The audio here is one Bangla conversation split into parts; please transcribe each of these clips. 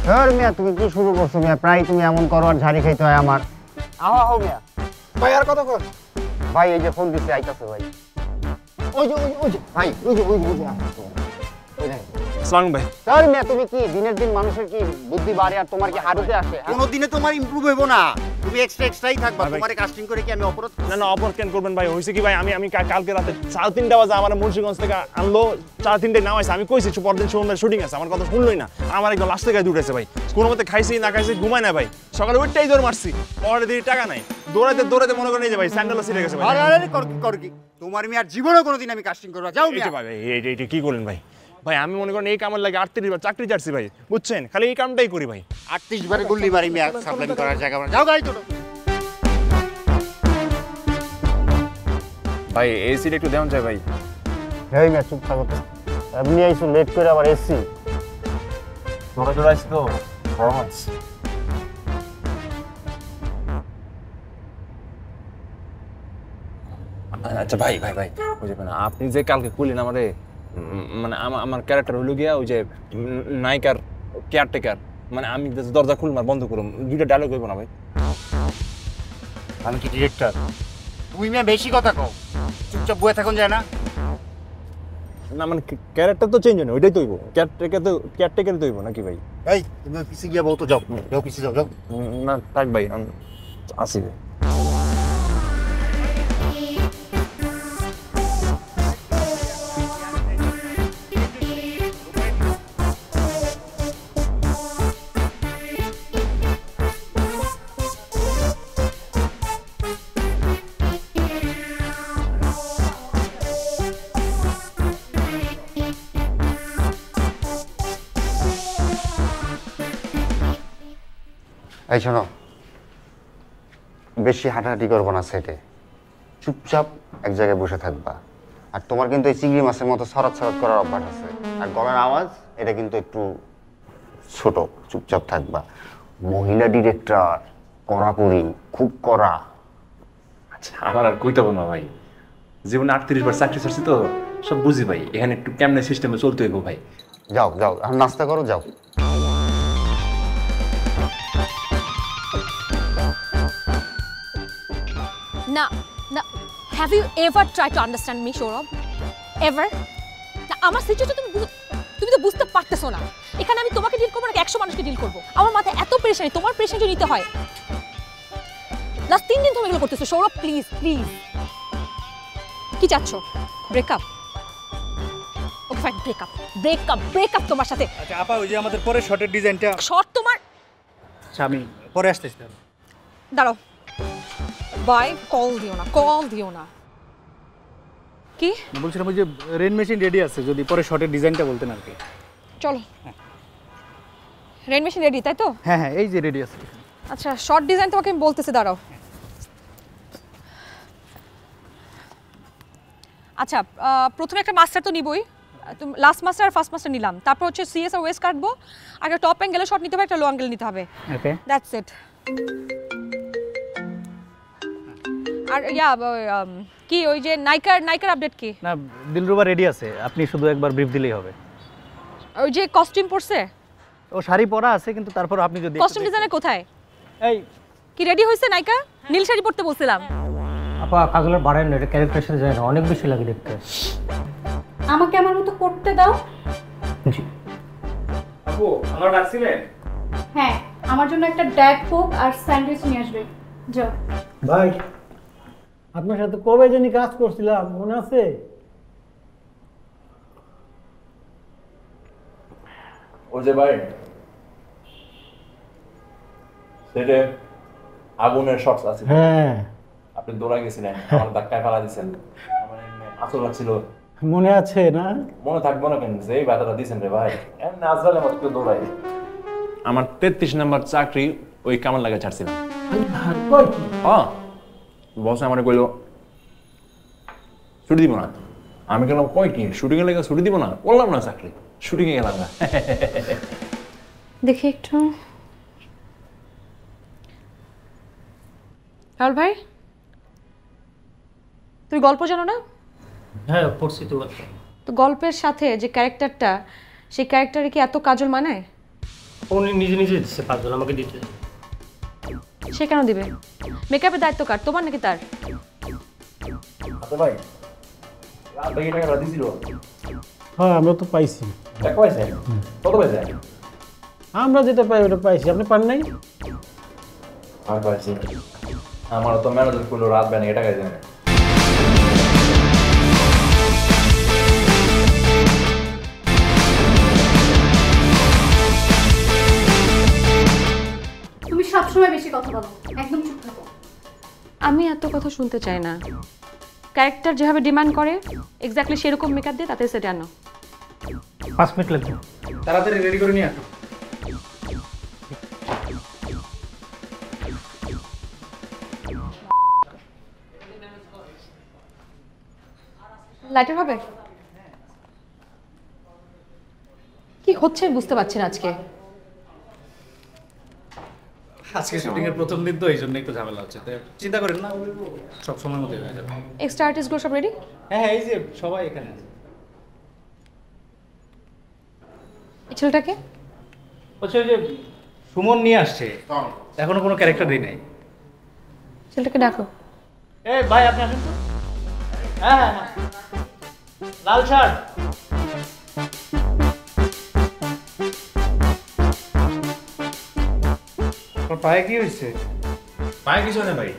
ধর মিয়া তুমি কি শুরু করছো মিয়া? প্রায় তুমি এমন করো আর ঝাড়ি খাইতে হয় আমার। আহো মিয়া। ভাই আর কত কর? ভাই এই যে ফোন দিচ্ছে আইতাছে ভাই। ওই যে ভাই ওই যে আসসালামু ভাই। ধর মিয়া তুমি কি দিনের দিন মানুষের কি বুদ্ধি বাড়ে আর তোমার কি হারুতে আসে? কোনো দিনে তোমার ইমপ্রুভ হইব না, তুমি এক্সট্রাই থাকবা। তোমারে কাস্টিং করে কি আমি অপরাধ? না অপর কেন করবেন ভাই? হয়েছে কি ভাই, আমি কালকে রাতে 3:30 বাজে আমার মুন্সিগঞ্জ থেকে আনলো, 4:30 নামাইছে। আমি কইছি পরদিন সোমবার শুটিং আছে, আমার কথা শুনলই না। আমার একদম লাস্ট থেকে উঠেছে ভাই, কোনো মতে খাইছি না খাইছি ঘুমাই না ভাই। সকালে ওইটাই দৌড় মারছি, পরে দিয়ে টাকা নাই, দৌড়াইতে মনে করেন এই যে ভাই স্যান্ডেল ছিঁড়ে গেছে ভাই। আরে কর কি তোমার আমি আর জীবনে কোনোদিন আমি কাস্টিং করব যাও মিয়া। ভাই এইটা কি করলেন ভাই? ভাই আমি মনে করেন এই কামের লাগে 38 বার চাকরি চাচ্ছি ভাই, বুঝছেন? খালি এই কামটাই করি ভাই। 38 বারে গুল্লি মারি মিয়া, সাপ্লাই করার জায়গা যাও গাড়ি তোলো। ভাই এসিটা একটু দেওয়া যায় ভাই। এই মিয়া চুপ থাকো তো। এমনি আইছো লেট করে আবার এসি। তোরা আসছি তো গরম আছে। আচ্ছা ভাই বুঝে না, আপনি যে কালকে কইলেন আমারে, মানে আমার ক্যারেক্টার হলো গিয়া ওই যে নায়িকার কেয়ারটেকার, মানে আমি দরজা খুলমার বন্ধ করুম, দুইটা ডায়লগ হইব না ভাই? আমি কি ডিরেক্টর? তুমি মিয়া বেশি কথা কও, চুপচাপ বসে থাকুন যায় না? না মানে ক্যারেক্টার তো চেঞ্জ হয় না, ওইটাই তো হইব। কেয়ারটেকার তো হইব নাকি ভাই? এই তুমি পিছে গিয়া বউ তো যাও পিছে যাও। না থাক ভাই, আমি আসি ভাই। এই শোনো, বেশি হাঁটাহাঁটি করবো না সেটে, চুপচাপ এক জায়গায় বসে থাকবা। আর তোমার কিন্তু এই চিংড়ি মাছের মতো সরাত করার অভ্যাস আছে, আর গলার আওয়াজ এটা কিন্তু একটু ছোট, চুপচাপ থাকবা। মহিলা ডিরেক্টর কড়াকড়ি, খুব কড়া। আচ্ছা আমার আর কইতে না ভাই, জীবনে 38 বার চাকরি ছাড়ছি তো সব বুঝি ভাই, এখানে একটু কেমনে সিস্টেমে চলতে হইব ভাই। যাও এখন নাস্তা করো, যাও। না, have you ever tried to understand me, Saurabh? Ever? না, আমার সিচুয়েশন তুমি তো বুঝতে পারতেছো না। এখানে আমি তোমাকে ডিল করবো নাকি 100 মানুষকে ডিল করবো? আমার মাথায় এত প্রেশার, তোমার প্রেশার নিতে হয়। লাস্ট 3 দিন তুমি এগুলো করতেছো। সৌরভ প্লিজ কি চাচ্ছ? ব্রেকআপ? ওকে ফাইন, ব্রেকআপ তোমার সাথে। আচ্ছা আপা, ওই যে আমাদের পরে শর্টের ডিজাইনটা। শর্ট তোমার? আচ্ছা আমি পরে আসতেছি। দাঁড়াও, বাই, কল দিও না। কি বলছিলাম, ওই যে রেন মেশিন রেডি আছে, যদি পরে শর্টের ডিজাইনটা বলতেন আর কি। চলো, রেন মেশিন রেডি তাই তো? হ্যাঁ এই যে রেডি আছে। আচ্ছা শর্ট ডিজাইন তোমাকে আমি বলতেছি, দাঁড়াও। আচ্ছা প্রথমে একটা মাস্টার তো নিবই, লাস্ট মাস্টার আর ফার্স্ট মাস্টার নিলাম। তারপর হচ্ছে সিএস আর ওয়েস্ট কাটবো, একটা টপ অ্যাঙ্গেলে শট নিতে হবে, একটা লো অ্যাঙ্গেল নিতে হবে। ওকে, দ্যাটস ইট। আর কি ওই যে নাইকার আপডেট কি? না, দিলরুবা রেডি আছে, আপনি শুধু একবার ব্রিফ দিলেই হবে। ওই যে কস্টিউম পরছে? ও শাড়ি পরা আছে, কিন্তু তারপর আপনি যদি কস্টিউম ডিজাইনার কোথায়? এই কি রেডি হইছে নায়িকা? নীল শাড়ি পরতে বলছিলাম। আপা কাজলের বাড়েন না, এটা ক্যারেক্টার যায় না, অনেক বেশি লাগে দেখতে। আমাকে আমার মতো করতে দাও। জি আপু আমরা ডাকছিলেন? হ্যাঁ, আমার জন্য একটা ড্যাক কোক আর স্যান্ডউইচ নিয়ে আসবে। যাও। ভাই আপনার সাথে কবে জানি কাজ করছিলাম, মনে আছে? ও যে ভাই সেটা আগুনের শর্টস আছে। হ্যাঁ আপনি দৌড়া গেছিলেন, আমার ধাক্কায় ফেলা দিয়েছেন, আমার আসল লাগছিল। মনে আছে না? মনে থাকবো না কেন, যেই ব্যথাটা দিয়েছেন রে ভাই, এমনি আজকাল আমার কেউ দৌড়াই। আমার 33 নম্বর চাকরি ওই কামার লাগে ছাড়ছিলাম। কই বস আমার কইল ছুটি দিব না। আমি গেলাম কই কি শুটিং এর লাগে ছুটি দিব না, বললাম না চাকরি, শুটিং এ গেলাম না। দেখি একটু। রাহুল ভাই, তুমি গল্প জানো না? হ্যাঁ পড়ছি তো। তো গল্পের সাথে যে ক্যারেক্টারটা, সেই ক্যারেক্টারে কি এত কাজল মানায়? উনি নিজে নিজে দিচ্ছে 5,000 আমাকে দিতে। সে কেন দিবে? মেকআপের দায়িত্ব কার, তোমার নাকি তার? আচ্ছা ভাই রাত ভাই টাকা দিছিল হ্যাঁ আমরা তো পাইছি। টাকা পাইছে কত পাইছে আমরা যেটা পাই ওটা পাইছি, আপনি পান নাই? আর পাইছি আমার তো ম্যানেজার কইলো রাত বেলা টাকা দেন। তুমি সবসময় বেশি কথা বলো, একদম চুপ থাকো। আমি এত কথা শুনতে চাই না। ক্যারেক্টার যেভাবে ডিমান্ড করে এক্স্যাক্টলি সেরকম মেকআপ দিয়ে তাতে সেটা আনো। 5 মিনিট লাগবে। তাড়াতাড়ি রেডি করে নিয়ে আসো। লাইটার হবে? কি হচ্ছে বুঝতে পারছি না আজকে। আজকে শুটিং এর প্রথম দিন তো এই জন্য একটু ঝামেলা হচ্ছে, তো চিন্তা করেন না, সব সময় মতো হয়ে যাবে। এক্সট্রা আর্টিস্টগুলো সব রেডি? হ্যাঁ হ্যাঁ, এই যে সবাই এখানে আছে। এই ছেলেটাকে? হচ্ছে ওই যে সুমন নিয়ে আসছে, এখনো কোনো ক্যারেক্টার দিই নাই। ছেলেটাকে ডাকো। এই ভাই আপনি আসেন তো। হ্যাঁ হ্যাঁ হ্যাঁ। লাল শার্ট। তোর পায়ে কি হয়েছে? পায়ে কিছু না ভাই,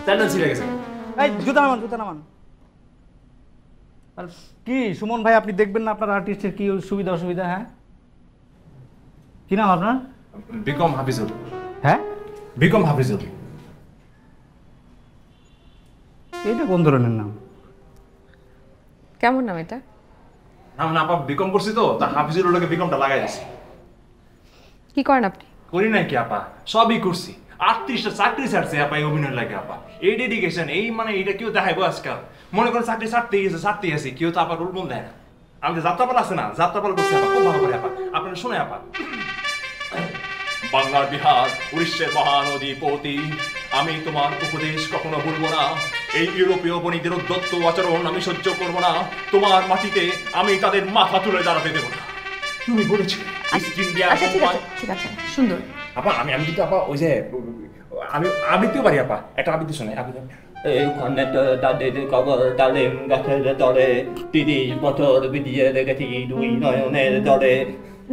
স্যান্ডেল ছিঁড়ে গেছে। এই জুতা নামান, জুতা নামান। আর কি সুমন ভাই, আপনি দেখবেন না আপনার আর্টিস্টের কি সুবিধা অসুবিধা? হ্যাঁ, কি নাম আপনার? বিকম হাফিজুল। হ্যাঁ, বিকম হাফিজুল। এটা কোন ধরনের নাম? কেমন নাম এটা? নাম না আপা বিকম করছি তো তা হাফিজুল লোকে বিকমটা লাগাই দিছি। কি করেন আপনি? করি নাই কি আপা, সবই করছি। 38টা চাকরি ছাড়ছে আপা এই অভিনয় লাগে আপা। এই ডেডিকেশন, এই মানে এটা কেউ দেখাইবো আজকাল। মনে করেন চাকরি ছাড়তেই আছে কেউ তো আপা রুল বল দেয় না। আমি যাত্রাপাল আছে না, যাত্রাপাল করছি আপা, খুব ভালো করে আপা। আপনারা শুনে আপা, বাংলার বিহার উড়িষ্যার মহানদীপতি, আমি তোমার উপদেশ কখনো ভুলবো না। এই ইউরোপীয় বণিকদের উদ্ধত্ত আচরণ আমি সহ্য করবো না। তোমার মাটিতে আমি তাদের মাথা তুলে দাঁড়াতে দেবো না। তুমি বলেছি ইস্ট ইন্ডিয়া আচ্ছা ঠিক আছে, ঠিক আছে, সুন্দর। আপা আমি কিন্তু আপা ওই যে আমি আবৃত্তিও পারি আপা, একটা আবৃত্তি শোনে আবৃত্তি। এইখানে তো তাদের কবর ডালেম গাছের তলে, 30 বছর বিদিয়ে রেখেছি দুই নয়নের দলে।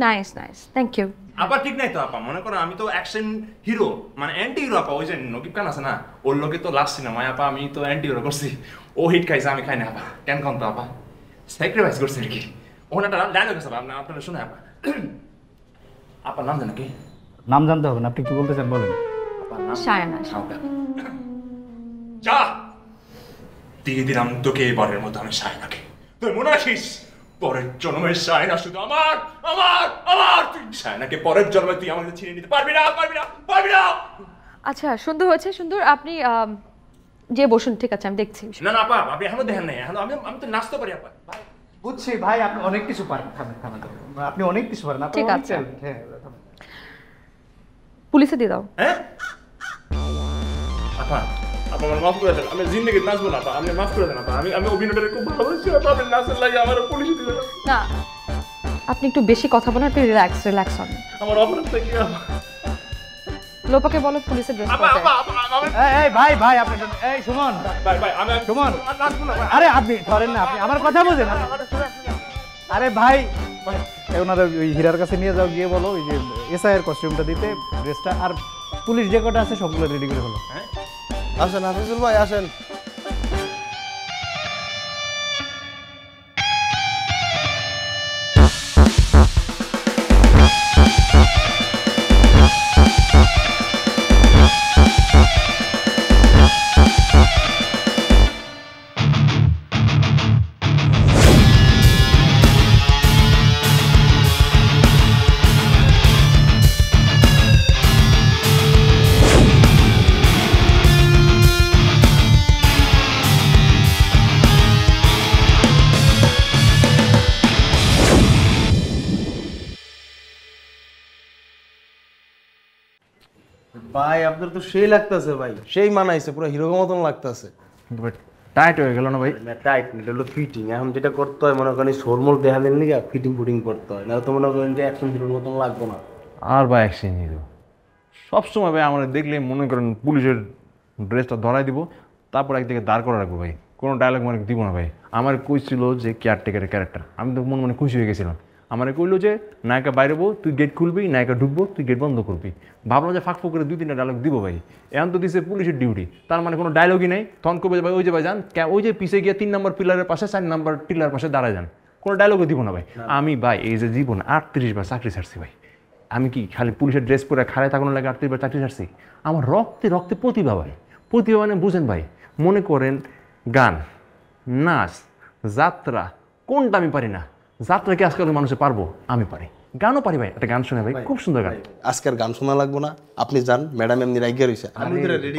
Nice nice, thank you. আপা ঠিক নাই তো আপা, মনে করো আমি তো অ্যাকশন হিরো মানে অ্যান্টি হিরো আপা। ওই যে নকিব খান আছে না, ওর লোকে তো লাস্ট সিনেমায় আপা আমি তো অ্যান্টি হিরো করছি। ও হিট খাইছে, আমি খাই না আপা। কেন কম তো আপা, স্যাক্রিফাইস করছি আর কি। ওনাটা ডায়লগ আছে আপা, আপনারা শুনে আপা। আপনার নাম জানো কি? নাম জানতে হবে না, আপনি কি বলতে চান বলেন। আপনার নাম সায়না। যা দিয়ে দিলাম তোকে এবারের মতো আমি সায়নাকে। তুই মনে রাখিস পরের জন্মের সায়না শুধু আমার আমার আমার। তুই সায়নাকে পরের জন্মে তুই আমাকে ছিনিয়ে নিতে পারবি না, পারবি না, পারবি না। আচ্ছা সুন্দর হয়েছে, সুন্দর। আপনি যে বসুন, ঠিক আছে আমি দেখছি। না না আপা, আপনি এখনো দেখেন নাই, এখনো আমি তো নাচতে পারি আপা। বুঝছি ভাই, আপনি অনেক কিছু পারেন। আপনি অনেক কিছু পারেন, ঠিক আছে। পুলিশে দিয়ে দাও। হ্যাঁ আপা, আপা আমার মাফ করে দেন, আমি জিন্দেগি নাচবো না আপা, আপনি মাফ করে দেন আপা। আমি অভিনয়টা খুব ভালোবাসি আপা, আপনি নাচের লাগে আমার পুলিশে দিবেন না, আপনি একটু বেশি কথা বলেন, আপনি রিল্যাক্স রিল্যাক্স হন। আমার অপরাধটা কি আপা? লোপাকে বলো পুলিশে ড্রেস আপা করতে। আপা আপা আমি এই ভাই ভাই আপনি এই সুমন ভাই ভাই আমি সুমন, নাচবো না ভাই। আরে আপনি ধরেন না, আপনি আমার কথা বোঝেন। আরে ভাই ওনারা ওই হীরার কাছে নিয়ে যাও, গিয়ে বলো ওই যে এসআই এর কস্টিউমটা দিতে, ড্রেসটা আর পুলিশ যে কটা আছে সবগুলো রেডি করে ফেলো। আসেন হাফিজুল ভাই আসেন। ভাই আপনার তো সেই লাগতেছে ভাই, সেই মানাইছে, পুরো হিরো মতন লাগতেছে। টাইট হয়ে গেল না ভাই? টাইট না, এটা হলো ফিটিং। এখন যেটা করতে হয় মনে করেন শোরমোল দেখা দেন নাকি ফিটিং ফুটিং করতে হয়, না তো মনে করেন যে অ্যাকশন হিরোর মতন লাগবে না। আর ভাই অ্যাকশন হিরো সবসময় ভাই আমার দেখলে মনে করেন পুলিশের ড্রেসটা ধরাই দিব, তারপর একদিকে দাঁড় করে রাখবো ভাই, কোনো ডায়লগ মানে দিব না ভাই। আমার কইছিল যে কেয়ারটেকারের ক্যারেক্টার, আমি তো মনে খুশি হয়ে গেছিলাম। আমার কইলো যে নায়িকা বাইরেবো, তুই গেট খুলবি, নায়িকা ঢুকবো, তুই গেট বন্ধ করবি। ভাবলাম যে ফাঁক করে 2-3টা ডায়লগ দিব ভাই, এখন তো দিছে পুলিশের ডিউটি, তার মানে কোনো ডায়লগই নেই। তখন কবে ভাই ওই যে ভাই যান, ওই যে পিছিয়ে গিয়ে 3 নম্বর পিলারের পাশে 4 নম্বর টিলার পাশে দাঁড়ায় যান, কোনো ডায়লগও দিব না ভাই। আমি ভাই এই যে জীবন 38 বার চাকরি ছাড়ছি ভাই, আমি কি খালি পুলিশের ড্রেস পরে খাড়ায় থাকানোর লাগে 38 বার চাকরি ছাড়ছি? আমার রক্তে রক্তে প্রতিভা ভাই। প্রতিভা মানে বুঝেন ভাই, মনে করেন গান, নাচ, যাত্রা, কোনটা আমি পারি না? যাত্রা কি আজকাল মানুষে পারবো? আমি পারি। গানও পারি ভাই, একটা গান শুনে ভাই, খুব সুন্দর গান। আজকের গান শোনা লাগবো না, আপনি যান, ম্যাডাম এমনি রাইগা রইছে।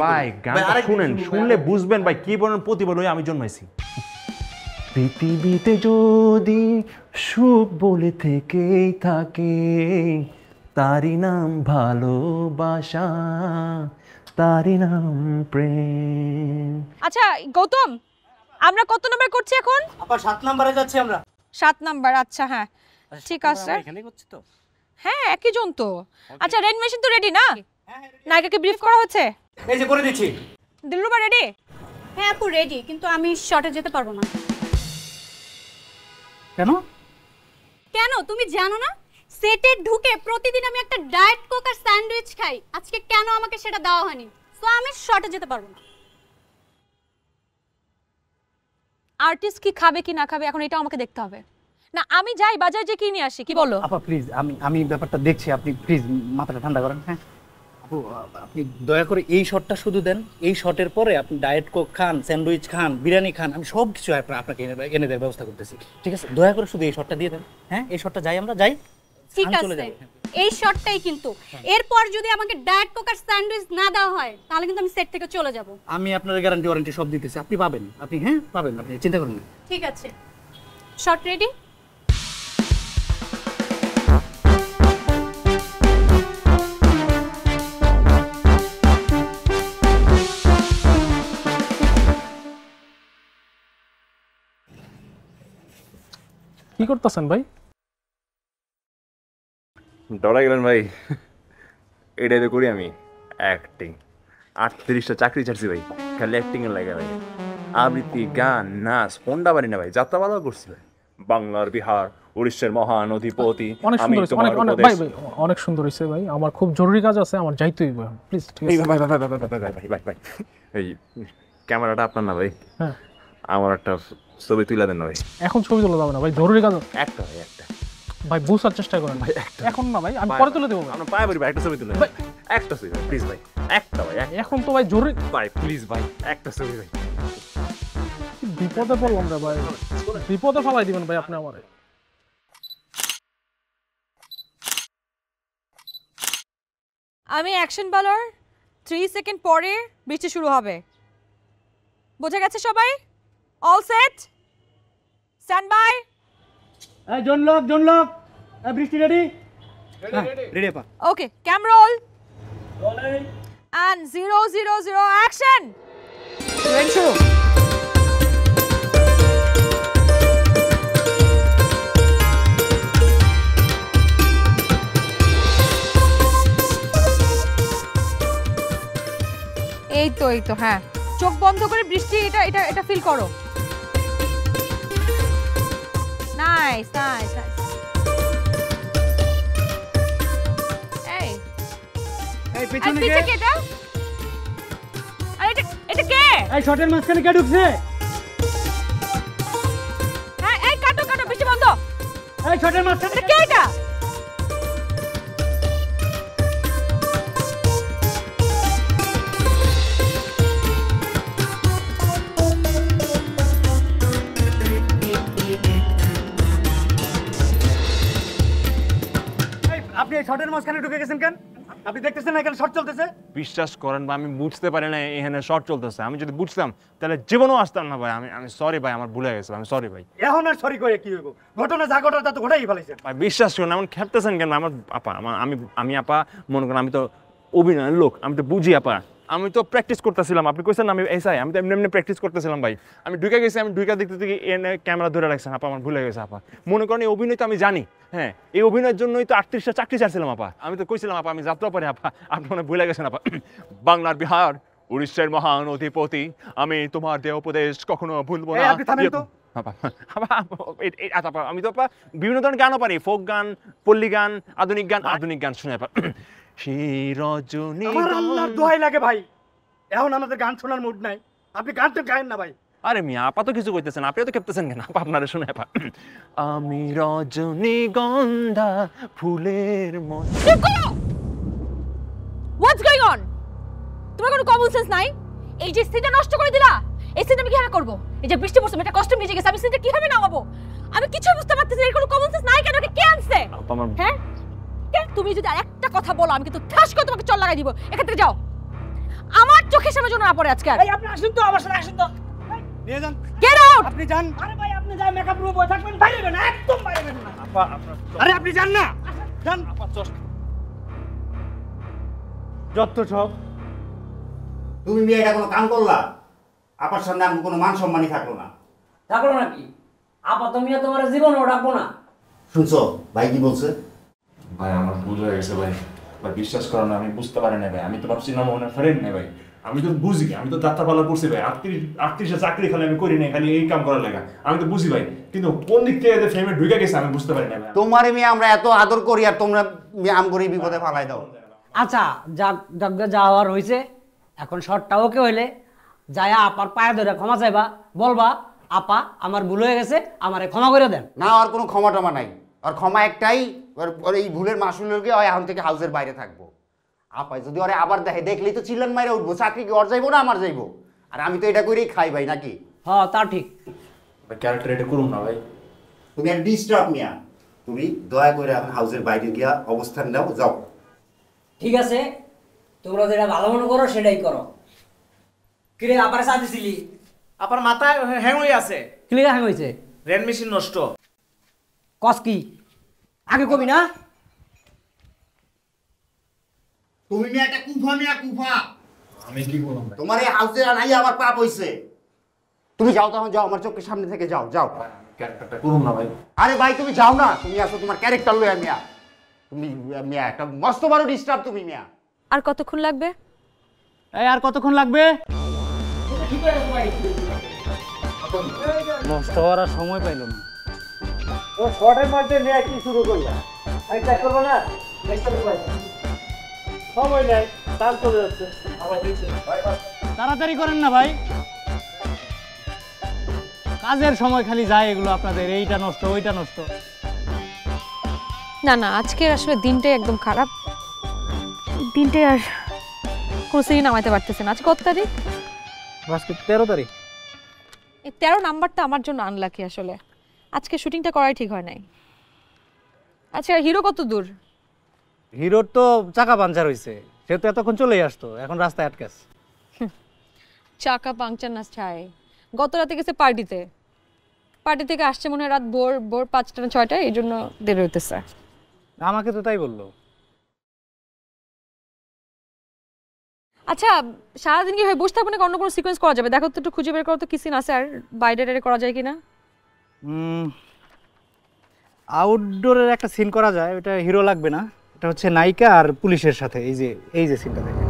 ভাই গানটা শুনেন, শুনলে বুঝবেন ভাই কি বলেন প্রতিভা লয়ে আমি জন্মাইছি। পৃথিবীতে যদি সুখ বলে থেকেই থাকে, তারই নাম ভালোবাসা, তারই নাম প্রেম। আচ্ছা গৌতম, আমরা কত নাম্বার করছি এখন? আপা 7 নম্বরে যাচ্ছি আমরা। 7 নাম্বার, আচ্ছা হ্যাঁ ঠিক আছে। এখানে করছি তো। হ্যাঁ একই জন তো। আচ্ছা রেড মেশিন তো রেডি না? নায়িকাকে ব্রিফ করা হচ্ছে? এই যে করে দিচ্ছি। দিলরুবা রেডি? হ্যাঁ আপু রেডি, কিন্তু আমি শর্টে যেতে পারবো না। কেন? কেন তুমি জানো না? সেটে ঢুকে প্রতিদিন আমি একটা ডায়েট কোক আর স্যান্ডউইচ খাই, আজকে কেন আমাকে সেটা দেওয়া হয়নি, সো আমি শর্টে যেতে পারবো না। আর্টিস্ট কি খাবে কি না খাবে এখন এটা আমাকে দেখতে হবে না। আমি যাই বাজার যে কিনে আসি, কি বলো? আপা প্লিজ, আমি ব্যাপারটা দেখছি, আপনি প্লিজ মাথাটা ঠান্ডা করেন। হ্যাঁ আপু, আপনি দয়া করে এই শটটা শুধু দেন, এই শটের পরে আপনি ডায়েট কোক খান, স্যান্ডউইচ খান, বিরিয়ানি খান, আমি সব কিছু আপনাকে এনে দেওয়ার ব্যবস্থা করতেছি, ঠিক আছে? দয়া করে শুধু এই শটটা দিয়ে দেন। হ্যাঁ এই শটটা যাই, আমরা যাই, ঠিক আছে এই শটটাই, কিন্তু এরপর যদি আমাকে ডায়েট কোক আর স্যান্ডউইচ না দেওয়া হয় তাহলে কিন্তু আমি সেট থেকে চলে যাব। আমি আপনার গ্যারান্টি ওয়ারেন্টি সব দিতেছি, আপনি পাবেন, আপনি হ্যাঁ পাবেন, আপনি চিন্তা করুন না। ঠিক আছে, শট রেডি? কি করতেছেন ভাই? ডরা গেলেন ভাই, এটাই তো করি আমি, অ্যাক্টিং। 38টা চাকরি ছাড়ছি ভাই, খালি অ্যাক্টিং এর লাগে ভাই। আবৃত্তি, গান, নাচ, কোনটা পারি না ভাই, যাত্রা ভালো করছি ভাই। বাংলার বিহার, উড়িষ্যার মহান অধিপতি, অনেক আমি সুন্দর হয়েছে, তোমার অনেক উপদেশ। ভাই ভাই অনেক সুন্দর হয়েছে ভাই, আমার খুব জরুরি কাজ আছে, আমার যাইতেই হবে প্লিজ। ঠিক এই আছে ভাই ভাই ভাই ভাই ভাই ভাই ভাই ভাই ভাই, এই ক্যামেরাটা আপনার না ভাই, হ্যাঁ আমার একটা ছবি তুলে দেন না ভাই। এখন ছবি তোলা যাবে না ভাই, জরুরি কাজ আছে। একটা ভাই, একটা ভাই বুঝার চেষ্টা করেন ভাই, এখন না ভাই, আমি পরে তুলে দেবো ভাই। আপনার পায়ে পড়ি ভাই, একটা ছবি তুলে দেন। একটা ছবি ভাই প্লিজ ভাই, একটা ভাই, এখন তো ভাই জরুরি ভাই প্লিজ ভাই, একটা ছবি ভাই। বিপদে পড়লাম রে ভাই, বিপদে ফেলাই দিবেন ভাই আপনি আমারে। আমি অ্যাকশন বলার 3 সেকেন্ড পরে বৃষ্টি শুরু হবে, বোঝা গেছে সবাই? All set, stand by. এই জন লোক এই বৃষ্টি রেডি? রেডি আপা। Okay cam roll and 000 action. Ready শুরু। এই তো হ্যাঁ, চোখ বন্ধ করে বৃষ্টি এটা এটা এটা ফিল করো। Nice nice nice. এই পেছনে কে? এটা আরে এটা কে? এই শটের মাঝখানে কে ঢুকছে? হ্যাঁ এই কাটো বৃষ্টি বন্ধ। এই শটের মাঝখানে এটা কে? এটা আপনি এই শটের মাঝখানে ঢুকে গেছেন কেন? আপনি দেখতেছেন না এখানে শট চলতেছে? বিশ্বাস করেন বা আমি বুঝতে পারি না এখানে শর্ট চলতেছে। আমি যদি বুঝতাম তাহলে জীবনেও আসতাম না ভাই। আমি সরি ভাই, আমার ভুলে গেছে, আমি সরি ভাই। এখন আর সরি কই কি হইব? ঘটনা যা ঘটার তা তো ঘটাই ফেলাইছেন। ভাই বিশ্বাস করেন, এমন খেপতেছেন কেন? আমার আপা, আমি আপা মনে করেন আমি তো অভিনয়ের লোক, আমি তো বুঝি আপা। আমি তো প্র্যাকটিস করতেছিলাম, আপনি কইছেন আমি এসআই, আমি তো এমনি এমনি প্র্যাকটিস করতেছিলাম ভাই। আমি ঢুকে গেছি, আমি ঢুকে দেখতে দেখি এনে ক্যামেরা ধরে রাখছেন আপা, আমার ভুলে গেছে আপা। মনে করেন এই অভিনয় তো আমি জানি, হ্যাঁ এই অভিনয়ের জন্যই তো 38টা চাকরি ছাড়ছিলাম আপা। আমি তো কইছিলাম আপা আমি যাত্রা পারি আপা, আপনি মনে ভুলে গেছেন আপা। বাংলার বিহার উড়িষ্যার মহান অধিপতি, আমি তোমার দেহ উপদেশ কখনো ভুলবো না। আমি তো আপা বিভিন্ন ধরনের গানও পারি, ফোক গান, পল্লী গান, আধুনিক গান শুনে আপা। সেই রজনী দোহাই লাগে ভাই, এখন আমাদের গান শোনার মুড নাই, আপনি গান তো গায়েন না ভাই। আরে মিয়া আপা তো কিছু কইতেছেন, আপনি তো খেপতেছেন কেন আপা? আপনারা শুনে আপা, আমি রজনীগন্ধা ফুলের মতো। হোয়াটস গোইং অন? তোমার কোনো কমন সেন্স নাই? এই যে সিনটা নষ্ট করে দিলা, এই সিনটা আমি কিভাবে করব? এই যে বৃষ্টি পড়ছে, একটা কস্টিউম নিয়ে গেছে, আমি সিনটা কিভাবে নামাবো? আমি কিছু বুঝতে পারতেছি না, এর কোনো কমন সেন্স নাই কেন? কে আনছে? হ্যাঁ তুমি যদি আর একটা কথা বলো আমি কিন্তু ঠাস করে তোমাকে চল লাগাই দিব। এখান থেকে যাও, আমার চোখের সামনে যেন না পড়ে আজকে। ভাই আপনি আসুন তো, আমার সাথে আসুন তো, নিয়ে যান। Get out. আপনি যান। আরে ভাই আপনি যান, মেকআপ রুমে বসে থাকবেন, বাইরে বের না, একদম বাইরে বের না। আপা আপনার, আরে আপনি যান না, যান। আপা যত সব তুমি মেয়ে এটা কোনো কাম করলা? আপার সামনে আমি কোনো মান সম্মানই থাকলো না। থাকলো নাকি? আপা তুমি তোমার জীবনও রাখবো না। শুনছো ভাই কি বলছে? ভাই আমার ভুল হয়ে গেছে ভাই, ভাই বিশ্বাস করো না, আমি বুঝতে পারি না ভাই, আমি তো ভাবছি না মনে ফ্রেন্ড নেই ভাই, আমি তো বুঝি, আমি তো যাত্রাপালা পড়ছি ভাই, 38 চাকরি খালি আমি করি না, খালি এই কাম করার লাগা, আমি তো বুঝি ভাই, কিন্তু কোন দিক থেকে এদের ফ্রেমে ঢুকে গেছে আমি বুঝতে পারি না ভাই। তোমার মেয়ে আমরা এত আদর করি আর তোমরা আমগরি বিপদে ফালাই দাও। আচ্ছা যা হওয়ার হয়েছে, এখন শর্টটা ওকে হইলে যায়া আপার পায়ে ধরে ক্ষমা চাইবা, বলবা আপা আমার ভুল হয়ে গেছে, আমারে ক্ষমা করে দেন। না আর কোনো ক্ষমা টমা নাই, আর ক্ষমা একটাই, ওর এই ভুলের মাসুল গিয়ে এখন থেকে হাউসের বাইরে থাকবো। আপাই যদি ওরে আবার দেখে, দেখলেই তো চিল্লান মাইরা উঠবো, চাকরি কি ওর যাইবো না আমার যাইবো? আর আমি তো এটা করেই খাই ভাই, নাকি? হ্যাঁ তা ঠিক। ক্যারেক্টার এটা করুন না ভাই, তুমি একটা ডিস্টার্ব নিয়া, তুমি দয়া করে এখন হাউসের বাইরে গিয়া অবস্থান নাও, যাও। ঠিক আছে, তোমরা যেটা ভালো মনে করো সেটাই করো। কিরে আপার সাথে ছিলি? আপার মাথায় হ্যাং হয়ে আছে। ক্লিয়ার হ্যাং হয়েছে? রেন মেশিন নষ্ট। কস কি আগে কবি না? তুমি মেয়ে একটা কুফা, মেয়া কুফা। আমি কি বললাম ভাই? তোমার এই হাউসে নাই আমার পাপ হইছে। তুমি যাও, তখন যাও, আমার চোখের সামনে থেকে যাও, যাও। ক্যারেক্টারটা করুন না ভাই। আরে ভাই তুমি যাও না, তুমি আসো তোমার ক্যারেক্টার লইয়া মিয়া। তুমি মিয়া একটা মস্ত বড় ডিস্টার্ব তুমি মিয়া। আর কতক্ষণ লাগবে? এই আর কতক্ষণ লাগবে? নষ্ট হওয়ার আর সময় পাইল না। ও শর্টের মধ্যে নিয়ে কি শুরু করলা? আমি চেক করবো না, সময় নেই, তার চলে যাচ্ছে। তাড়াতাড়ি করেন না ভাই, কাজের সময় খালি যায় এগুলো আপনাদের, এইটা নষ্ট ওইটা নষ্ট। না না, আজকে আসলে দিনটাই একদম খারাপ, দিনটাই আর কোনো সিরি নামাইতে পারতেছে না। আজ কত তারিখ? আজকে 13 তারিখ। এই 13 নাম্বারটা আমার জন্য আনলাকি আসলে, আজকে শুটিংটা করাই ঠিক হয় নাই। আচ্ছা হিরো কত দূর? হিরোর তো চাকা পাঞ্চার হয়েছে, সে তো এতক্ষণ চলেই আসতো, এখন রাস্তায় আটকাছে। চাকা পাংচার না চাই, গত রাতে গেছে পার্টিতে, পার্টি থেকে আসছে মনে হয় রাত ভোর 5টা না 6টায়, এই জন্য দেরি হইতেছে। আমাকে তো তাই বললো। আচ্ছা সারাদিন কি হয়ে বসে থাকবো না, অন্য কোনো সিকোয়েন্স করা যাবে? দেখো তো একটু খুঁজে বের করো তো কি সিন আছে আর বাইরে করা যায় কিনা। আউটডোরের একটা সিন করা যায়, ওটা হিরো লাগবে না, এটা হচ্ছে নায়িকা আর পুলিশের সাথে। এই যে সিনটা দেখে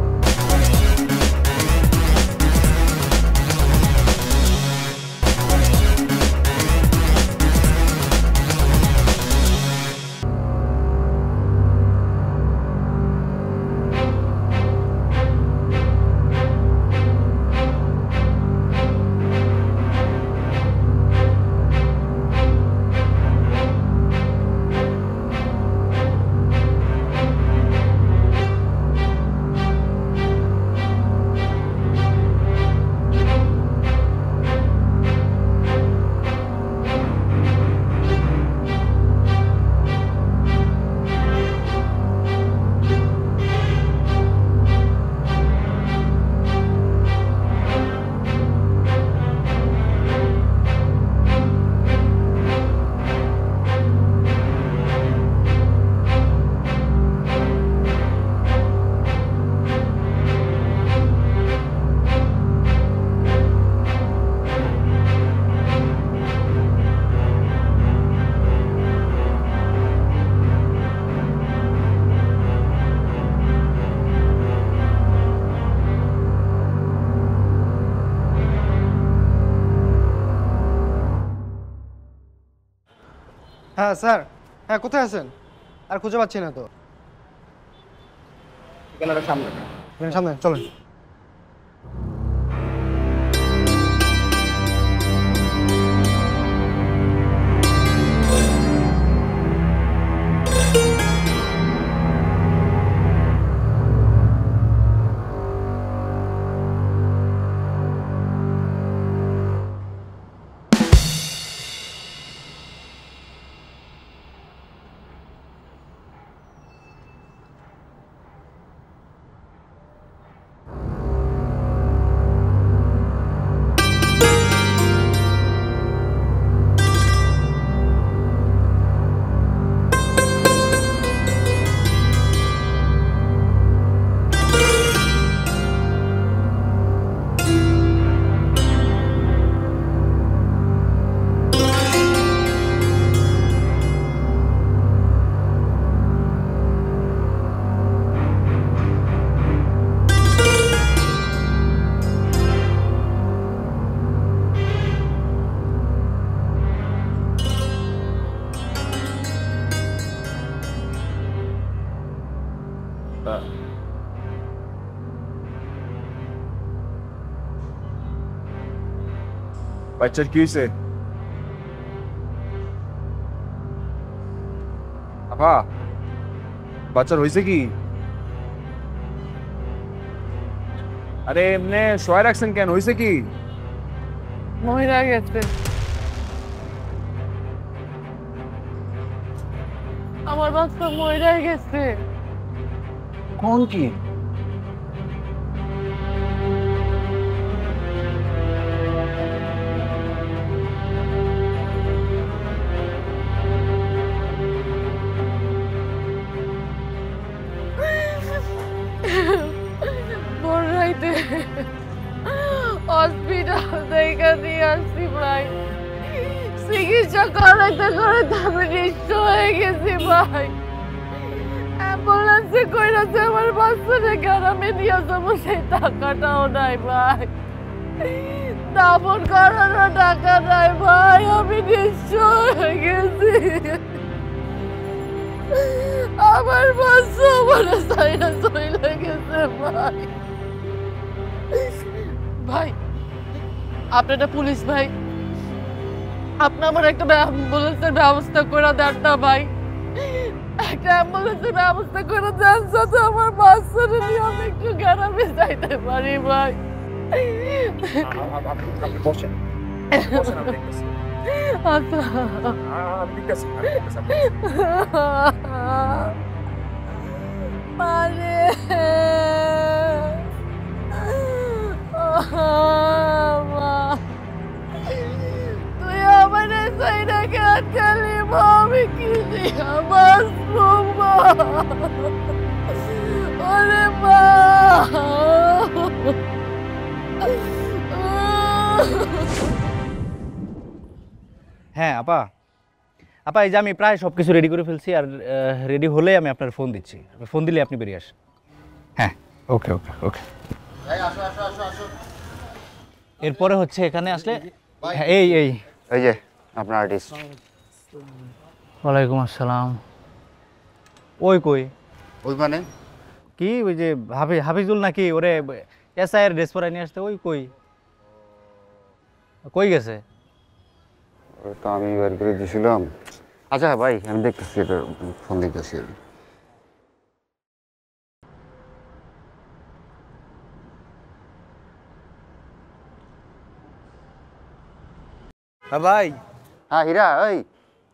হ্যাঁ স্যার, হ্যাঁ কোথায় আছেন? আর খুঁজে পাচ্ছি না তো। সামনে সামনে চলেন। বাচ্চার কি হয়েছে? আপা বাচ্চার হয়েছে কি? আরে এমনি শোয়া রাখছেন কেন? হয়েছে কি? মহিলা গেছে, আমার বাচ্চা মহিলা গেছে। কোন কি? হসপিটাল থেকে নিয়ে আসছি ভাই, চিকিৎসা করাইতে করাইতে আমি নিঃস্ব হয়ে গেছি ভাই। অ্যাম্বুলেন্সে কইরাছে আমার বাচ্চাটা গ্রামে নিয়ে যাবো, সেই টাকাটাও নাই ভাই। দাফন করানোর টাকা নাই ভাই, আমি নিঃস্ব হয়ে গেছি। আমার বাচ্চা আমার সাইডে চলে গেছে ভাই। ভাই আপনি একটা পুলিশ ভাই, আপনি আমার একটা অ্যাম্বুলেন্সের ব্যবস্থা করে দেন না ভাই। একটা অ্যাম্বুলেন্সের ব্যবস্থা করে দেন যাতে আমার বাচ্চাটা নিয়ে আমি একটু গ্রামে যাইতে পারি ভাই। মানে তুই আমার সাইডে কেন খেলি আমি কি আমার ওরে মা। হ্যাঁ আপা, আপা এই যে আমি প্রায় সব কিছু রেডি করে ফেলছি, আর রেডি হলে আমি আপনার ফোন দিচ্ছি, ফোন দিলে আপনি বেরিয়ে আসেন। হ্যাঁ ওকে ওকে ওকে। এরপরে হচ্ছে এখানে আসলে এই এই এই যে আপনার আর্টিস্ট। ওয়ালাইকুম আসসালাম। ওই কই? ওই মানে কি ওই যে হাফিজুল নাকি ওরে এসআইয়ের ড্রেস পরে নিয়ে আসতে, ওই কই কই গেছে? তো আমি বের করে দিয়েছিলাম। আচ্ছা ভাই আমি দেখতেছি, এটা ফোন দিতেছি। হ্যাঁ ভাই। হ্যাঁ হীরা, ওই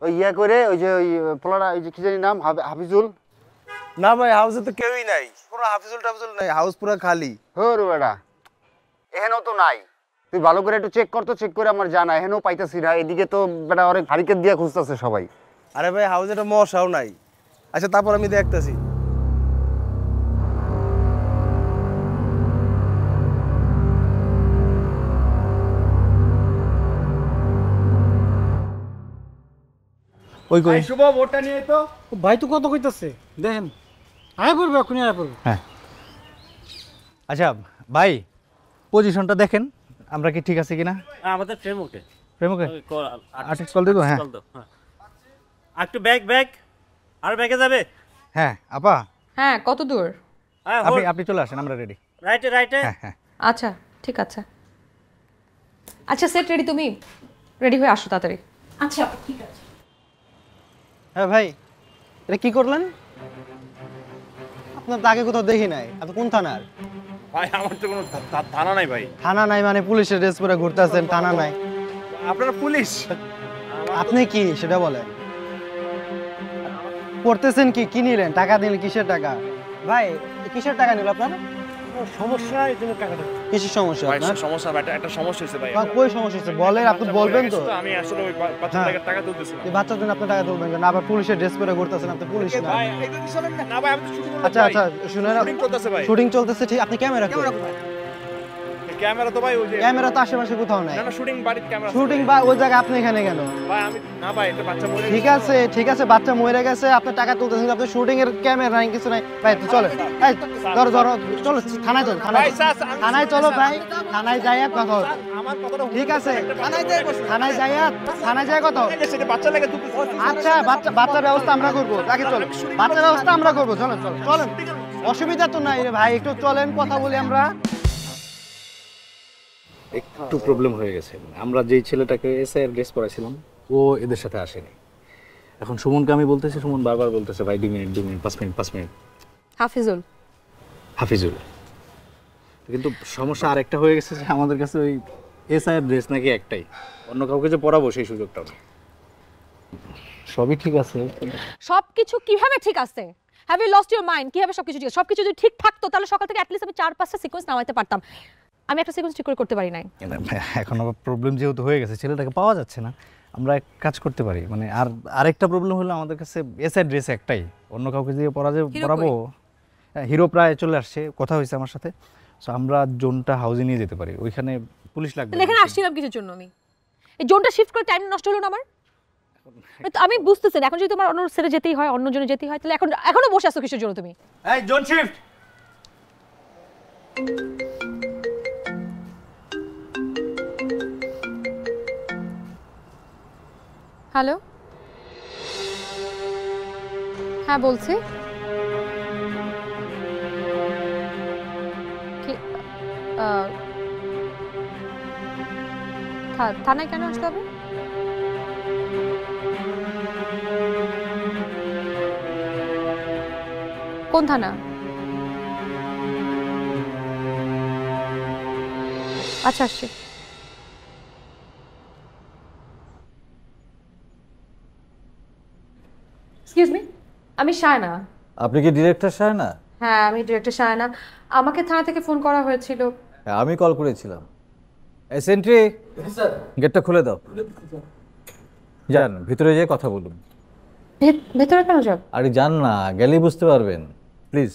ওই ইয়া করে ওই যে ওই পোলাটা, ওই যে কি জানি নাম, হাফিজুল। না ভাই হাউসে তো কেউই নাই, পুরো হাফিজুল টাফিজুল নাই, হাউস পুরো খালি। হরু বেটা, এখানেও তো নাই। তুই ভালো করে একটু চেক কর তো, চেক করে আমার জানা। এখানেও পাইতেছি না, এদিকে তো বেটা অনেক হারিকেট দিয়ে খুঁজতেছে সবাই। আরে ভাই হাউসে একটা মশাও নাই। আচ্ছা তারপর আমি দেখতেছি। ওই কই? শুভ ভোটটা নিয়ে তো ভাই তো কত কইতাছে দেখেন, আয় পড়বে এখনই আয় পড়বে। হ্যাঁ আচ্ছা ভাই পজিশনটা দেখেন আমরা কি ঠিক আছে কিনা। আমাদের ফ্রেম ওকে, ফ্রেম ওকে, আর্টিস্ট কল দিব। হ্যাঁ একটু ব্যাগ ব্যাগ আর ব্যাগে যাবে? হ্যাঁ আপা, হ্যাঁ কত দূর? আপনি চলে আসেন, আমরা রেডি। রাইটে রাইটে। হ্যাঁ আচ্ছা ঠিক আছে। আচ্ছা সেট রেডি, তুমি রেডি হয়ে আসো তাড়াতাড়ি। আচ্ছা ঠিক আছে। হ্যাঁ ভাই, এটা কি করলেন? আপনার তো আগে কোথাও দেখি নাই। আপনি কোন থানার? ভাই আমার তো কোনো থানা নাই ভাই। থানা নাই মানে পুলিশের ড্রেস পরে ঘুরতেছেন, থানা নাই? আপনারা পুলিশ? আপনি কি সেটা বলেন। করতেছেন কি? কি নিলেন? টাকা দিলেন? কিসের টাকা ভাই? কিসের টাকা নিল আপনার? সমস্যা, এই জন্য টাকাটা। কিসের সমস্যা ভাই আপনার? সমস্যা, একটা সমস্যা হয়েছে ভাই। কই সমস্যা হচ্ছে বলেন, আপনি বলবেন তো। আমি আসলে ওই বাচ্চাদের টাকা তুলতেছিলাম। এই বাচ্চার জন্য আপনি টাকা তুলবেন কেন? আবার পুলিশের ড্রেস পরে ঘুরতেছেন, আপনি পুলিশ না। ভাই একদম শুনেন না ভাই, আমি তো শুটিং করতেছি। আচ্ছা আচ্ছা শুনেন, শুটিং চলতেছে ভাই। শুটিং চলতেছে ঠিক। আপনি ক্যামেরা কই? ক্যামেরা তো ভাই ওই যে ক্যামেরা তো আশেপাশে কোথাও নাই। না না শুটিং বাড়ির ক্যামেরা। শুটিং বা ওই জায়গায় আপনি এখানে কেন? ভাই আমি না ভাই, এটা বাচ্চা মরে গেছে। ঠিক আছে বাচ্চা মরে গেছে, আপনি টাকা তুলতেছেন, আপনি শুটিং এর ক্যামেরা নাই, কিছু নাই। ভাই তো চলে, এই ধরো চলো থানায় চলো, থানায় চলো ভাই, থানায় যাই কথা হবে। আমার কথাটা ঠিক আছে থানায় যাই কথা হবে। সেটা বাচ্চা লাগে তুলতেছে। আচ্ছা বাচ্চার ব্যবস্থা আমরা করবো, তাকে চলো, বাচ্চার ব্যবস্থা আমরা করবো। চলেন অসুবিধা তো নাই রে ভাই, একটু চলেন কথা বলি আমরা। একটু প্রবলেম হয়ে গেছে। আমরা যেই ছেলেটাকে এসআইয়ের ড্রেস পরাইছিলাম ও এদের সাথে আসেনি। এখন সুমনকে আমি বলতেছি, সুমন বারবার বলতেছে ভাই 2 মিনিট 5 মিনিট। হাফিজুল কিন্তু সমস্যা আরেকটা হয়ে গেছে যে আমাদের কাছে ওই এসআইয়ের ড্রেস নাকি একটাই, অন্য কাউকে যে পরাবো সেই সুযোগটাও নেই। সবই ঠিক আছে। সবকিছু কিভাবে ঠিক আছে? Have you lost your mind? কিভাবে সবকিছু ঠিক আছে? সবকিছু যদি ঠিক থাকতো তাহলে সকাল থেকে অ্যাটলিস্ট আমি 4-5টা সিকোয়েন্স নামাইতে পারতাম। আমি একটা সিকোয়েন্স ঠিক করতে পারি নাই। এখন আবার প্রবলেম যেহেতু হয়ে গেছে, ছেলেটাকে পাওয়া যাচ্ছে না, আমরা এক কাজ করতে পারি, মানে আরেকটা প্রবলেম হলো আমাদের কাছে এসআই ড্রেস একটাই, অন্য কাউকে দিয়ে পরাবো। হিরো প্রায় চলে আসছে, কথা হয়েছে আমার সাথে। সো আমরা জোনটা হাউসে নিয়ে যেতে পারি, ওইখানে পুলিশ লাগবে। এখানে আসছিলাম কিছুর জন্য, আমি এই জোনটা শিফট করে টাইম নষ্ট হলো না আমার। আমি বুঝতেছি এখন যদি তোমার অন্য সেটে যেতেই হয়, অন্য জনে যেতেই হয়, তাহলে এখনো বসে আছো কিসের জন্য তুমি? এই জোন শিফট। হ্যালো, হ্যাঁ বলছি। থানায় কেন আসতে হবে? কোন থানা? আচ্ছা আসছি। এক্সকিউজ মি, আমি শায়না। আপনি কি ডিরেক্টর শায়না? হ্যাঁ আমি ডিরেক্টর শায়না। আমাকে থানা থেকে ফোন করা হয়েছিল। আমি কল করেছিলাম। এই সেন্ট্রি, স্যার গেটটা খুলে দাও। যান ভিতরে যেয়ে কথা বলুন। ভেতরে কেন যাব? আরে যান না, গেলেই বুঝতে পারবেন, প্লিজ।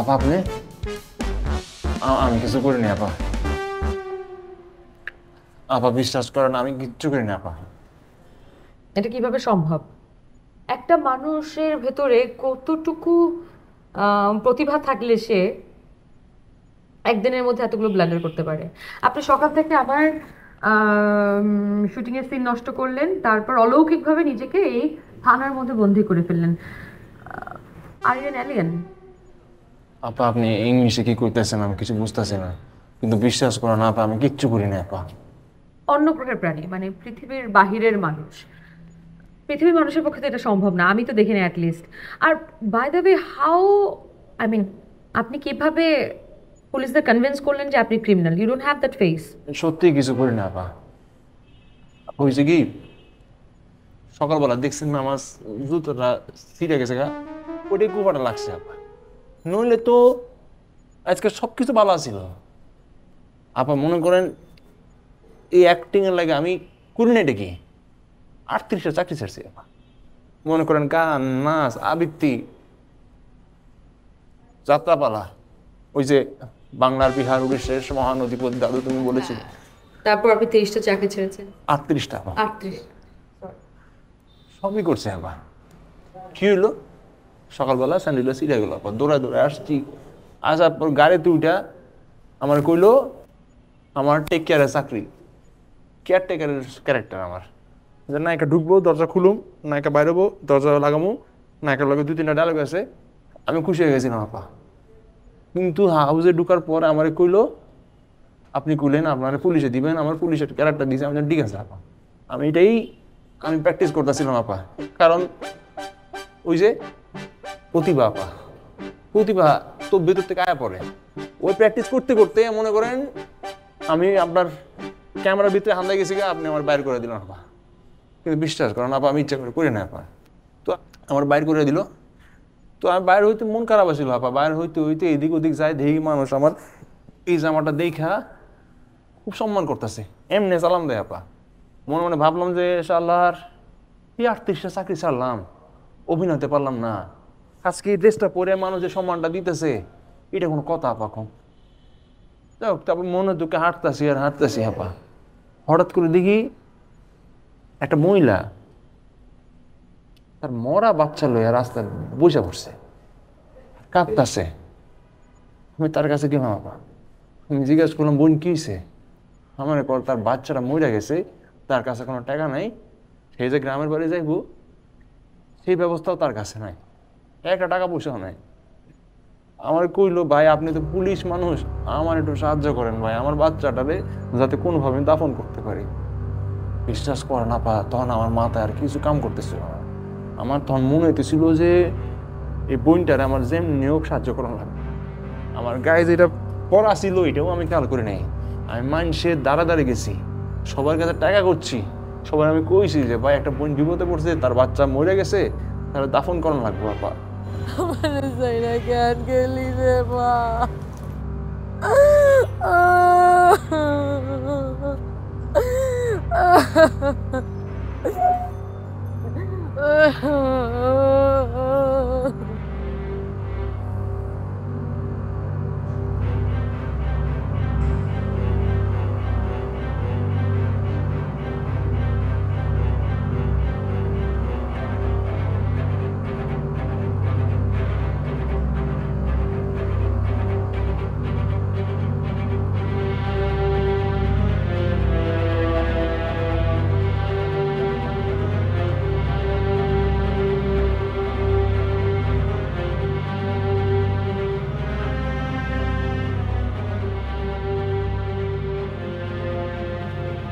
আপা আপনি? আমি কিছু করিনি আপা। বিশ্বাস করেন আমি কিচ্ছু করিনি আপা। এটা কিভাবে সম্ভব? একটা মানুষের ভেতরে কতটুকু প্রতিভা থাকলে সে একদিনের মধ্যে এতগুলো ব্লান্ডার করতে পারে? আপনি সকাল থেকে আমার শুটিংয়ের সিন নষ্ট করলেন, তারপর অলৌকিকভাবে নিজেকে এই থানার মধ্যে বন্দি করে ফেললেন। Are you an alien? আপা আপনি ইংলিশে কি করতেছেন আমি কিছু বুঝতেছি না, কিন্তু বিশ্বাস করেন আপা আমি কিচ্ছু করিনি আপা। অন্য গ্রহের প্রাণী, মানে পৃথিবীর বাহিরের মানুষ। পৃথিবীর মানুষের পক্ষে তো এটা সম্ভব না, আমি তো দেখিনি অ্যাটলিস্ট। আর বাই দ্য ওয়ে আপনি কিভাবে পুলিশদের কনভিন্স করলেন যে আপনি criminal? You don't have that face. সত্যি কিছু করি না আপা। হয়েছে কি, সকালবেলা দেখছেন না আমার জুতোটা ছিঁড়ে গেছে গা, ওটাই কুপাটা লাগছে আপা। নইলে তো আজকে সব কিছু ভালো ছিল আপা। মনে করেন এই অ্যাক্টিংয়ের লাগে আমি করি না এটা কি 38টা চাকরি ছাড়ছি আপা মনে করেন গান নাচ আবৃত্তি যাত্রাপালা ওই যে বাংলার বিহার উড়িষ্যার মহানদীপতি দাদু তুমি বলেছিলে তারপর আপনি 30টা চাকরি ছেড়েছেন 38টা 38 সবই করছে আবার কি হলো সকালবেলা স্যান্ডেল সিরিয়া গেল দৌড়ায় দৌড়ায় আসছি আসার পর গাড়িতে উঠা আমার কইলো আমার টেক কেয়ারের চাকরি কেয়ার টেকারের ক্যারেক্টার আমার যে নায়িকা ঢুকবো দরজা খুলুম নায়িকা বাইরেবো দরজা লাগামো নায়িকার লগে 2-3টা ডায়লগ আছে আমি খুশি হয়ে গেছিলাম আপা কিন্তু হাউসে ঢুকার পর আমার কইলো আপনি কইলেন আপনার পুলিশে দিবেন আমার পুলিশের ক্যারেক্টার দিয়েছে আমি ঠিক আছে আপা আমি এটাই আমি প্র্যাকটিস করতেছিলাম আপা কারণ ওই যে প্রতিভা আপা প্রতিভা তো ভেতর থেকে আয়া পড়ে ওই প্র্যাকটিস করতে করতে মনে করেন আমি আপনার ক্যামেরার ভিতরে হামলা গেছি আপনি আমার বাইর করে দিলেন আপা কিন্তু বিশ্বাস করেন আপা আমি ইচ্ছা করে না আপা তো আমার বাইর করে দিল তো আমি বাইরে হইতে মন খারাপ আছিল আপা বাইরে হইতে হইতে এদিক ওদিক যায় দেখি মানুষ আমার এই জামাটা দেখা খুব সম্মান করতেছে এমনি সালাম দেয় আপা মনে মনে ভাবলাম যে আল্লাহর এই 38টা চাকরি ছাড়লাম অভিনয়তে পারলাম না আজকে এই ড্রেসটা পরে মানুষ যে সম্মানটা দিতেছে এটা কোনো কথা আপা কম যাই হোক তারপর মনে দুঃখে হাঁটতেছি আর হাঁটতেছি আপা হঠাৎ করে দেখি একটা মহিলা তার মরা বাচ্চা লইয়া রাস্তায় বসে পড়ছে কাঁদতেছে আমি তার কাছে গেলাম আপা আমি জিজ্ঞাসা করলাম বোন কি হয়েছে আমার পর তার বাচ্চাটা মরে গেছে তার কাছে কোনো টাকা নাই সেই যে গ্রামের বাড়ি যাইব সেই ব্যবস্থাও তার কাছে নাই একটা টাকা পয়সাও নাই আমার কইলো ভাই আপনি তো পুলিশ মানুষ আমার একটু সাহায্য করেন ভাই আমার বাচ্চাটারে যাতে কোনোভাবে দাফন করতে পারি বিশ্বাস করে না পা তখন আমার মাথায় আর কিছু কাম করতেছিল না আমার তখন মনে হইতেছিল যে এই বোনটারে আমার যেমনি হোক সাহায্য করানো লাগবে আমার গায়ে যেটা পড়া ছিল এটাও আমি খেয়াল করে নেই আমি মানুষের দাঁড়াদাঁড়ি গেছি সবার কাছে টাকা করছি সবাই আমি কইছি যে ভাই একটা বোন বিপদে পড়ছে তার বাচ্চা মরে গেছে তাহলে দাফন করানো লাগবে আপা আমার সাইরা কেন গেলি রে মা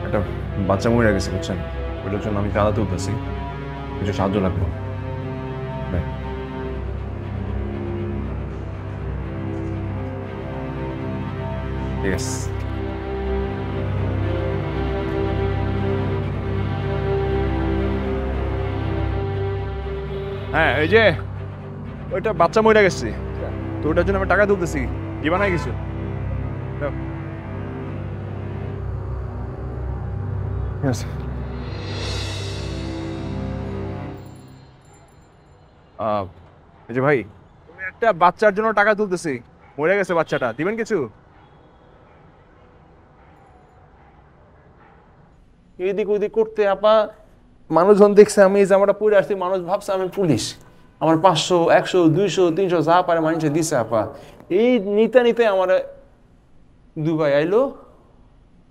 একটা বাচ্চা মরে গেছে বুঝছেন ওইটার জন্য আমি কাদা তুলতেছি কিছু সাহায্য লাগবে ঠিক আছে হ্যাঁ এই যে ওইটা বাচ্চা মরে গেছে তো ওটার জন্য আমি টাকা তুলতেছি দিবা না কিছু Yes. এই যে ভাই তুমি একটা বাচ্চার জন্য টাকা তুলতেছি মরে গেছে বাচ্চাটা দিবেন কিছু এদিক ওদিক করতে আপা মানুষজন দেখছে আমি এই জামাটা পরে আসছি মানুষ ভাবছে আমি পুলিশ আমার 500 100 200 300 যা পারে মানুষে দিছে আপা এই নিতে নিতে আমার দুবাই আইলো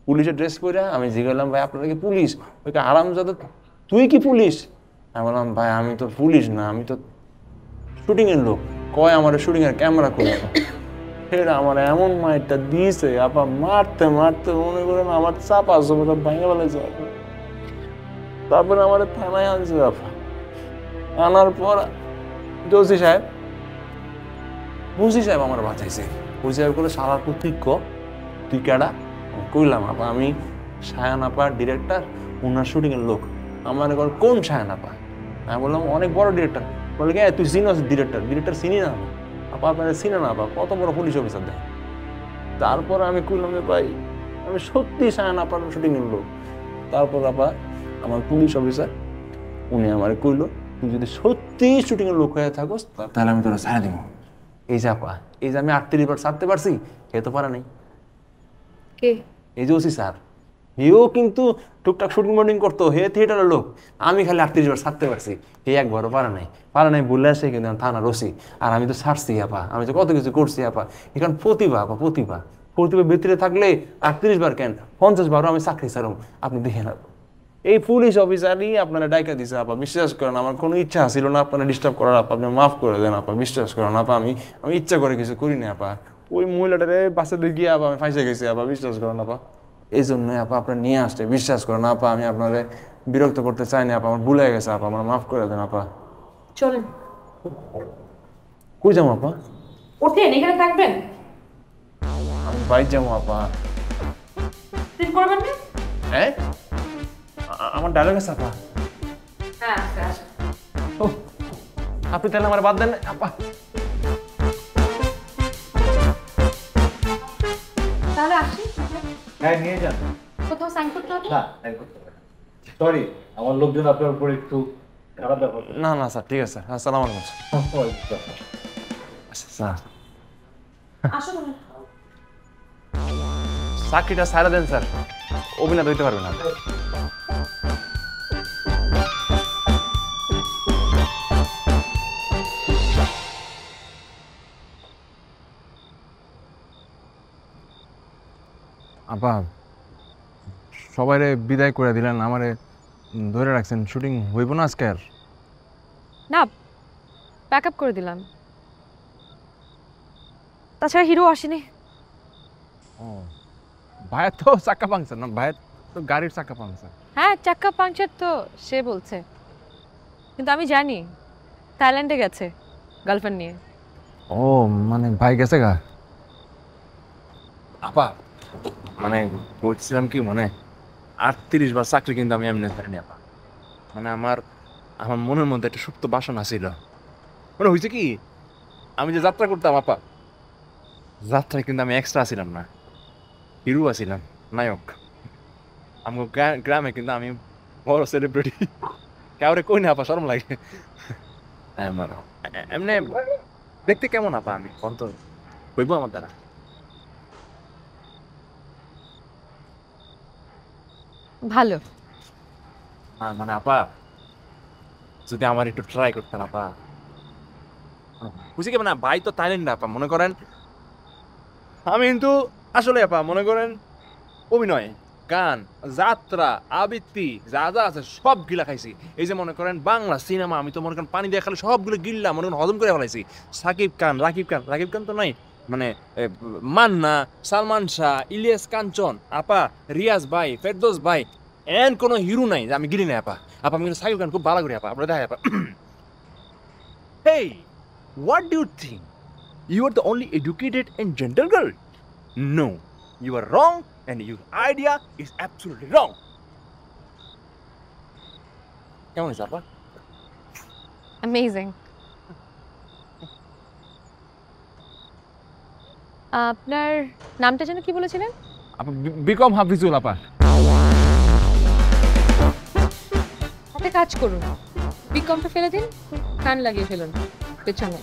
পুলিশের ড্রেস পরে আমি জিজ্ঞাসলাম ভাই আপনারা কি পুলিশ ওই হারামজাদা তুই কি পুলিশ আমি বললাম ভাই আমি তো পুলিশ না আমি তো শুটিংয়ের লোক কয় আমার শুটিংয়ের ক্যামেরা করে ফের আমার এমন মাইটটা দিয়েছে আপা মারতে মারতে মনে করেন আমার চাপা সবটা ভেঙে ফেলেছে তারপরে আমার থানায় আনছে আপা আনার পর ওসি সাহেব আমার বাঁচাইছে ওসি সাহেব করে সারা প্রতিজ্ঞ তুই কেডা কইলাম আপা আমি সায়ান আপা ডিরেক্টর ওনার শুটিংয়ের লোক আমার কোন সায়ান আপা আমি বললাম অনেক বড় ডিরেক্টর বলে কে তুই চিনিস ডিরেক্টর চিনি না আপা আপনারা চিনে না আপা কত বড় পুলিশ অফিসার দেয় তারপর আমি কইলাম যে ভাই আমি সত্যি সায়ন আপার শুটিং এর লোক। তারপর আপা আমার পুলিশ অফিসার উনি আমার কইলো তুই যদি সত্যি শুটিং এর লোক হয়ে থাকোস তাহলে আমি তোরা ছাড়া দিব। এই যে আপা, এই যে আমি 38 বার ছাড়তে পারছি, হে তো পারা নাই। কে? এই যে ওসি স্যার, হেও কিন্তু টুকটাক শুটিং মর্নিং করতো, হে থিয়েটারের লোক। আমি খালি 38 বার ছাড়তে পারছি, হে একবারও পারা নাই বললে আসে কিন্তু থানার ওসি। আর আমি তো ছাড়ছি আপা, আমি তো কত কিছু করছি আপা। এখন প্রতিভা আপা, প্রতিভা ভিতরে থাকলে 38 বার কেন 50 বারও আমি চাকরি ছাড়ুম। আপনি দেখেন এই পুলিশ অফিসারই আপনারা ডাইকা দিছে আপা। বিশ্বাস করেন আমার কোনো ইচ্ছা ছিল না আপনারা ডিস্টার্ব করার আপা, আপনি মাফ করে দেন আপা। বিশ্বাস করেন আপা, আমি ইচ্ছা করে কিছু করি না আপা। ওই মহিলাটারে বাসে দিয়ে গিয়ে আপা আমি ফাঁসে গেছি আপা। বিশ্বাস করেন আপা, এই জন্যই আপা আপনার নিয়ে আসতে। বিশ্বাস করেন আপা, আমি আপনারে বিরক্ত করতে চাই না আপা, আমার ভুলে গেছে আপা, আমার মাফ করে দেন আপা। চলেন। কই যাবো আপা? ওঠেন, এখানে থাকবেন। আমি বাইরে যাবো আপা। সিট করবেন না? হ্যাঁ, আমার ডায়লগ আছে আপা। হ্যাঁ, আচ্ছা। আপনি তাহলে আমার বাদ দেন আপা। তাহলে আসি। হ্যাঁ, নিয়ে যান। কোথাও সাইন করতে হবে? না, সরি, আমার লোকজন আপনার উপর একটু খারাপ ব্যবহার করে। না স্যার, ঠিক আছে স্যার। আসসালামু আলাইকুম স্যার। আসো না। চাকরিটা ছাড়া দেন স্যার, অভিনয় হইতে পারবে না। আপা সবাইরে বিদায় করে দিলেন, আমারে ধরে রাখছেন। শুটিং হইব না আজকে আর? না, প্যাক আপ করে দিলাম। তাছাড়া হিরো আসেনি। ও, ভাইয়ের তো চাক্কা পাংচার না? ভাইয়ের তো গাড়ির চাক্কা পাংচার। হ্যাঁ, চাক্কা পাংচার তো সে বলছে, কিন্তু আমি জানি থাইল্যান্ডে গেছে গার্লফ্রেন্ড নিয়ে। ও, মানে ভাই গেছে গা? আপা মানে বলছিলাম কি, মানে 38 বার চাকরি কিন্তু আমি এমনি পারিনি আপা। মানে আমার মনের মধ্যে একটা সুপ্ত বাসনা ছিল। মানে হয়েছে কি, আমি যে যাত্রা করতাম আপা, যাত্রায় কিন্তু আমি এক্সট্রা ছিলাম না, হিরো ছিলাম, নায়ক। আমার গ্রামে কিন্তু আমি বড় সেলিব্রিটি। কাউরে কই না আপা, শরম লাগে আমার। এমনি দেখতে কেমন আপা আমি কত হইব আমার দ্বারা? ভালো। মানে আপা যদি আমার একটু ট্রাই করতেন আপা। বুঝি কি, মানে ভাই তো থাইল্যান্ডে আপা, মনে করেন আমি কিন্তু আসলে আপা মনে করেন অভিনয়, গান, যাত্রা, আবৃত্তি যা যা আছে সব গিলা খাইছি। এই যে মনে করেন বাংলা সিনেমা, আমি তো মনে করেন পানি দিয়ে খালি সবগুলো গিল্লা মনে করেন হজম করে ফেলাইছি। রাকিব খান তো নাই, মানে মান্না, সালমান শাহ, ইলিয়াস কাঞ্চন আপা, রিয়াজ ভাই, ফেরদৌস ভাই, এন কোনো হিরো নাই যে আমি গিলি নাই আপা। আপা আমি কিন্তু সাকিব খান খুব ভালো করি আপা, আপনারা দেখাই আপা। Hey, what do you think? You are the only educated and gentle girl? No, you are wrong and your idea is absolutely wrong. কেমন হয়েছে আপা? অ্যামেজিং। আপনার নামটা যেন কি বলেছিলেন? আপা বিকম হাফিজুল আপা। একটা কাজ করুন, বিকমটা ফেলে দিন, কান লাগিয়ে ফেলুন পেছনে।